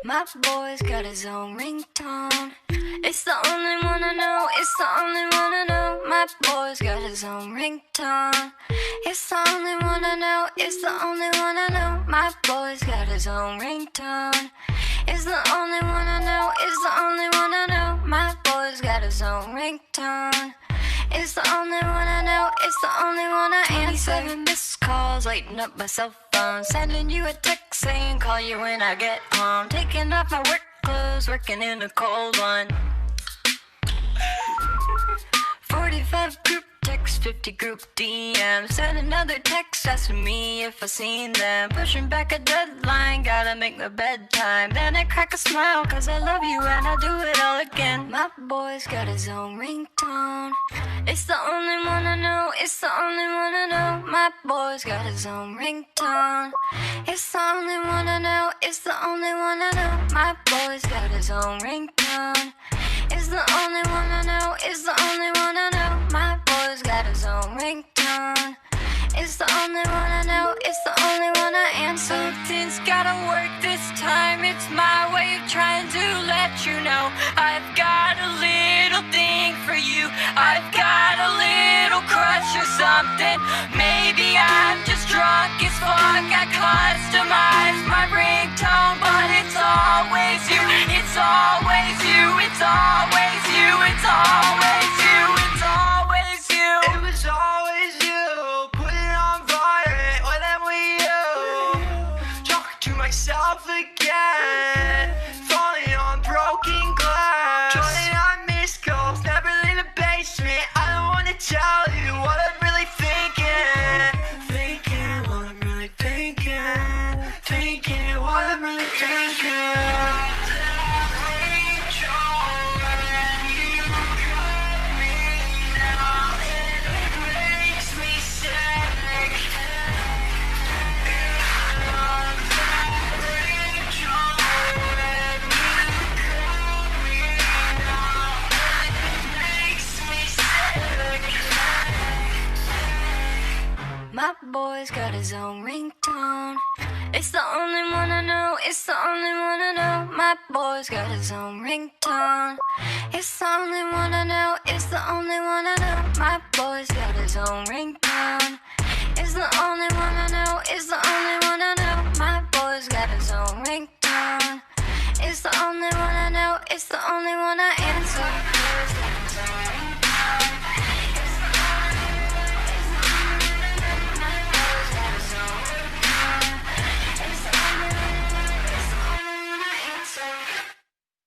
My boy's got his own ringtone. It's the only one I know, it's the only one I know. My boy's got his own ringtone. It's the only one I know, it's the only one I know. My boy's got his own ringtone. It's the only one I know, it's the only one I know. My boy's got his own ringtone. It's the only one I know, it's the only one I answer. 27 missed calls, lighting up my cell phone. Sending you a text saying call you when I get home. Taking off my work clothes, working in a cold one. 45 group texts, 50 group DMs. Send another text asking me if I seen them. Pushing back a deadline, gotta make my bedtime. Then I crack a smile cause I love you and I do it all again. My boy's got his own ringtone. It's the only one I know, it's the only one I know. My boy's got his own ringtone. It's the only one I know, it's the only one I know. My boy's got his own ringtone. It's the only one I know, it's the only one I know. My boy's got his own ringtone. It's the only one I know, it's the only one I answer. Something's gotta work this time, it's my way of trying to let you know I've got a little thing for you. I've got a little crush or something. Maybe I'm just drunk as fuck. I customize my ringtone, but it's always you. It's always you. It's always you. It's always you. It's always you. It was always you. Put it on violent whenever you talk to myself again. Falling on broken glass. Joining on missed calls. Never leave the basement. I don't wanna tell you what I'm really thinking. Thinking what I'm really thinking. Thinking what I'm really thinking. My boy's got his own ringtone. It's the only one I know, it's the only one I know. My boy's got his own ringtone. It's the only one I know, it's the only one I know. My boy's got his own ringtone. It's the only one I know, it's the only one I know. My boy's got his own ringtone. It's the only one I know, it's the only one I answer.